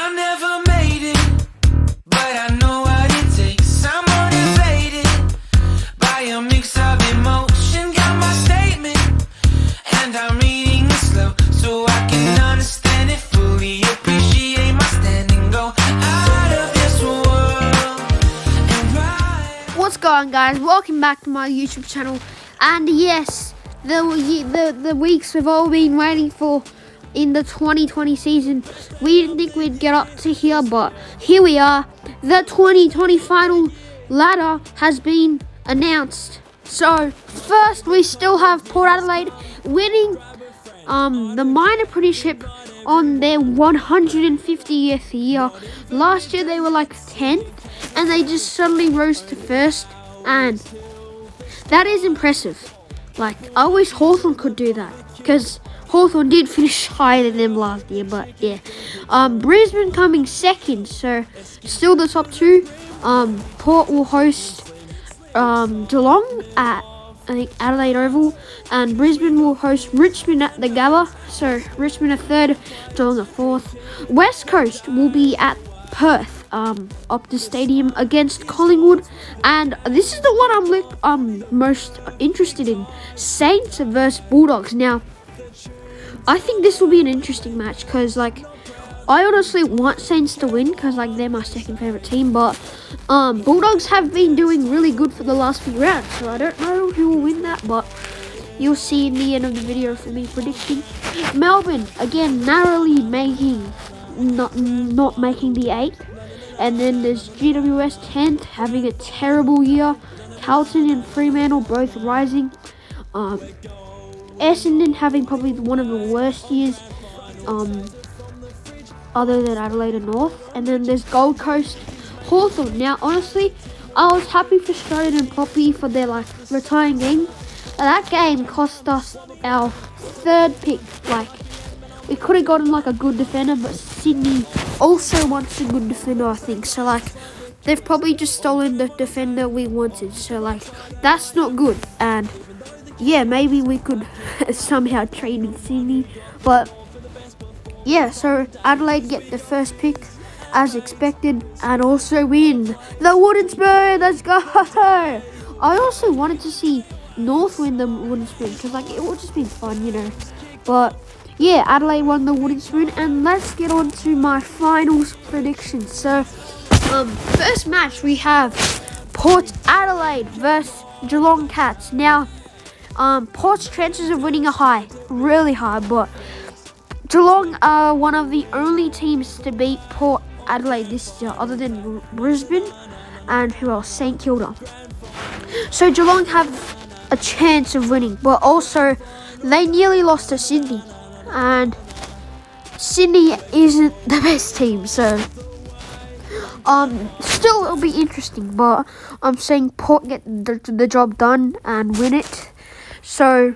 I never made it, but I know what it takes. I'm motivated by a mix of emotion. Got my statement, and I'm reading it slow so I can understand it fully. Appreciate my standing, go out of this world and ride. What's going on, guys? Welcome back to my YouTube channel. And yes, the weeks we've all been waiting for in the 2020 season. We didn't think we'd get up to here, but here we are. The 2020 final ladder has been announced. So first, we still have Port Adelaide winning the minor premiership on their 150th year. Last year they were like 10th, and they just suddenly rose to first, and that is impressive. Like, I wish Hawthorn could do that, because Hawthorn did finish higher than them last year, but yeah. Brisbane coming second, so still the top two. Port will host Geelong at, I think, Adelaide Oval, and Brisbane will host Richmond at the Gabba. So Richmond are third, Geelong are fourth. West Coast will be at Perth, Optus Stadium against Collingwood, and this is the one I'm most interested in: Saints versus Bulldogs. Now, I think this will be an interesting match because, like, I honestly want Saints to win because, like, they're my second favourite team, but Bulldogs have been doing really good for the last few rounds, so I don't know who will win that, but you'll see in the end of the video for me predicting. Melbourne, again, narrowly not making the 8th, and then there's GWS 10th, having a terrible year. Carlton and Fremantle both rising. Essendon having probably one of the worst years, other than Adelaide and North. And then there's Gold Coast, Hawthorn. Now, honestly, I was happy for Strode and Poppy for their, like, retiring game. That game cost us our third pick. Like, we could have gotten, like, a good defender, but Sydney also wants a good defender, I think. So, like, they've probably just stolen the defender we wanted. So, like, that's not good. And yeah, maybe we could somehow trade in Sydney, but yeah, so Adelaide get the first pick as expected and also win the Wooden Spoon. Let's go! I also wanted to see North win the Wooden Spoon because, like, it would just be fun, you know. But yeah, Adelaide won the Wooden Spoon, and let's get on to my finals predictions. So first match we have Port Adelaide versus Geelong Cats. Now, Port's chances of winning are really high, but Geelong are one of the only teams to beat Port Adelaide this year, other than Brisbane and who else? St Kilda. So Geelong have a chance of winning, but also they nearly lost to Sydney, and Sydney isn't the best team, so still it'll be interesting, but I'm saying Port get the job done and win it. So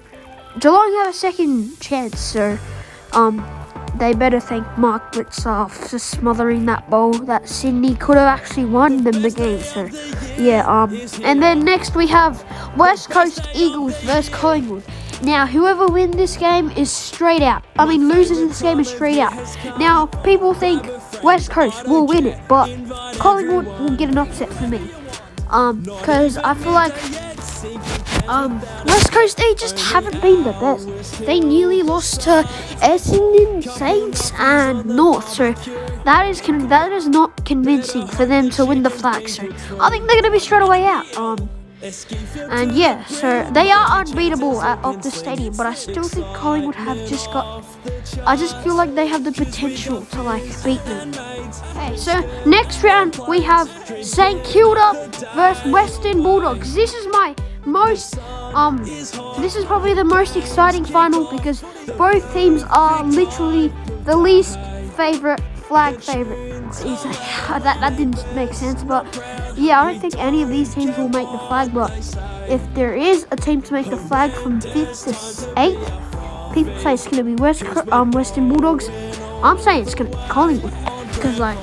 Geelong have a second chance, so they better thank Mark Blitzoff for smothering that ball that Sydney could have actually won them the game. So yeah, and then next we have West Coast Eagles versus Collingwood. Now, whoever wins this game is straight out. I mean, losers in this game is straight out. Now, people think West Coast will win it, but Collingwood will get an upset for me. Because I feel like West Coast, they just haven't been the best. They nearly lost to Essendon, Saints, and North. So that is not convincing for them to win the flag. So I think they're going to be straight away out. And yeah, so they are unbeatable at Optus Stadium, but I still think Collingwood have just got. I just feel like they have the potential to, like, beat them. Okay, so next round we have St Kilda versus Western Bulldogs. This is my most this is probably the most exciting final because both teams are literally the least favorite flag favorite. That didn't make sense, but yeah, I don't think any of these teams will make the flag. But if there is a team to make the flag from 5th to 8th, people say it's going to be Western Bulldogs. I'm saying it's going to be Collingwood because, like,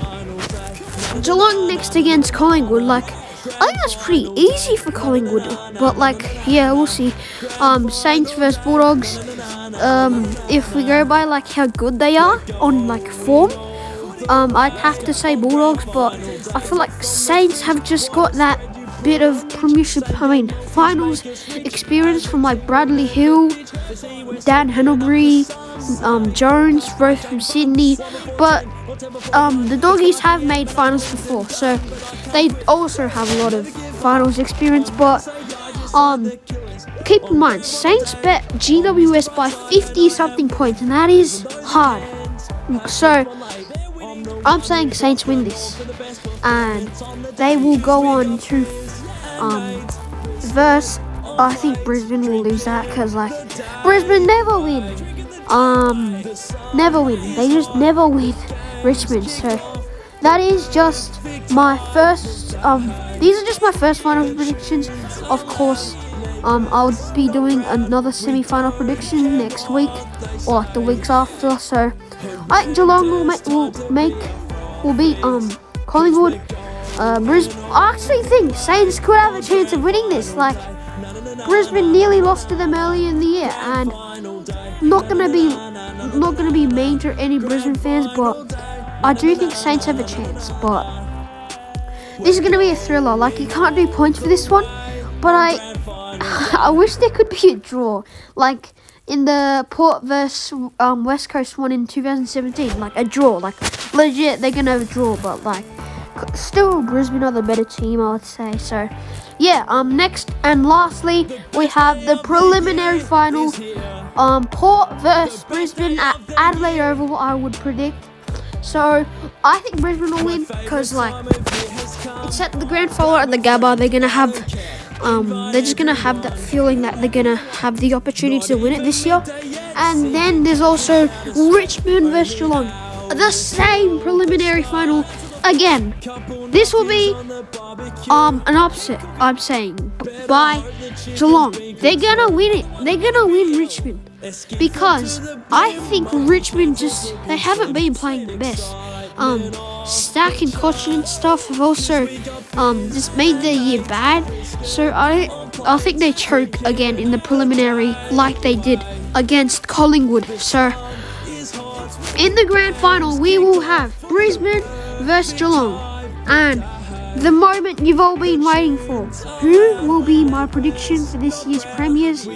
Geelong next against Collingwood, like, I think that's pretty easy for Collingwood, but, like, yeah, we'll see. Saints versus Bulldogs. If we go by, like, how good they are on, like, form, I'd have to say Bulldogs, but I feel like Saints have just got that bit of finals experience from like Bradley Hill, Dan Hennebury, Jones, both from Sydney. But the Doggies have made finals before, so they also have a lot of finals experience. But keep in mind, Saints bet GWS by 50-something points, and that is hard. So I'm saying Saints win this, and they will go on to verse. I think Brisbane will lose that because like Brisbane never win. Never win. They just never win Richmond. So that is just my first. These are just my first final predictions. Of course, I'll be doing another semi-final prediction next week or like the weeks after. So I think Geelong will beat Collingwood. Brisbane. I actually think Saints could have a chance of winning this. Like Brisbane nearly lost to them early in the year, and not gonna be mean to any Brisbane fans, but I do think Saints have a chance. But this is gonna be a thriller. Like you can't do points for this one, but I wish there could be a draw, like in the Port vs West Coast one in 2017, like a draw, like legit they're gonna have a draw, but like still Brisbane are the better team, I would say. So yeah, next and lastly we have the preliminary final, Port vs Brisbane at Adelaide Oval. I would predict. So I think Brisbane will win because like it's at the grand final at the Gabba. They're gonna have they're just gonna have that feeling that they're gonna have the opportunity to win it this year. And then there's also Richmond vs Geelong, the same preliminary final again. This will be an upset, I'm saying, by Geelong. They're gonna win it. They're gonna win Richmond because I think Richmond they haven't been playing the best. Stack and Cochin and stuff have also just made their year bad. So I think they choke again in the preliminary like they did against Collingwood. So in the grand final we will have Brisbane versus Geelong, and the moment you've all been waiting for. Who will be my prediction for this year's premiers?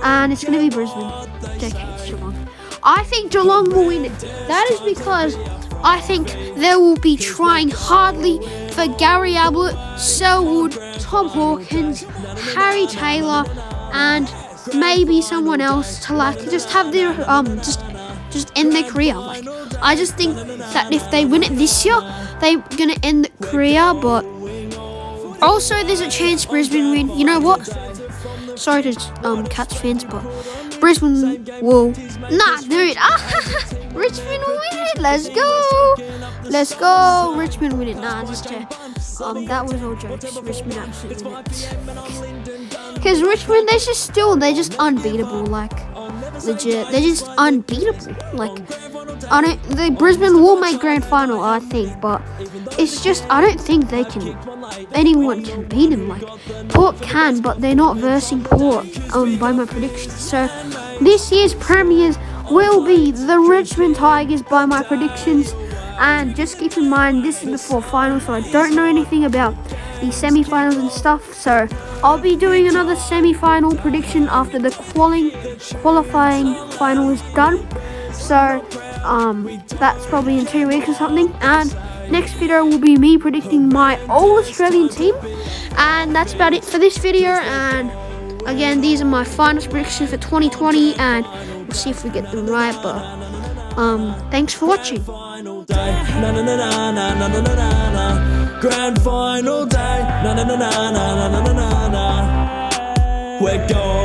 And it's going to be Brisbane. JK, it's Geelong. I think Geelong will win it. That is because I think they will be trying hardly for Gary Ablett, Selwood, Tom Hawkins, Harry Taylor, and maybe someone else to like just have their just end their career. Like I just think that if they win it this year, they're gonna end the career. But also there's a chance Brisbane win. You know what? Sorry to Cats fans, but Brisbane will dude. Richmond will win it. Let's go. Richmond win it. Just that was all jokes. Richmond actually win it because Richmond they're just unbeatable. Like legit, they're just unbeatable. Like the Brisbane will make grand final, I think, but it's just I don't think anyone can beat them. Like Port can, but they're not versing Port by my predictions. So this year's premiers will be the Richmond Tigers by my predictions. And just keep in mind, this is before finals, so I don't know anything about the semi-finals and stuff. So I'll be doing another semi-final prediction after the qualifying final is done. So that's probably in 2 weeks or something. And next video will be me predicting my All-Australian team. And that's about it for this video. And again, these are my finals predictions for 2020, and we'll see if we get them right. But thanks for watching. Grand final day. We're going.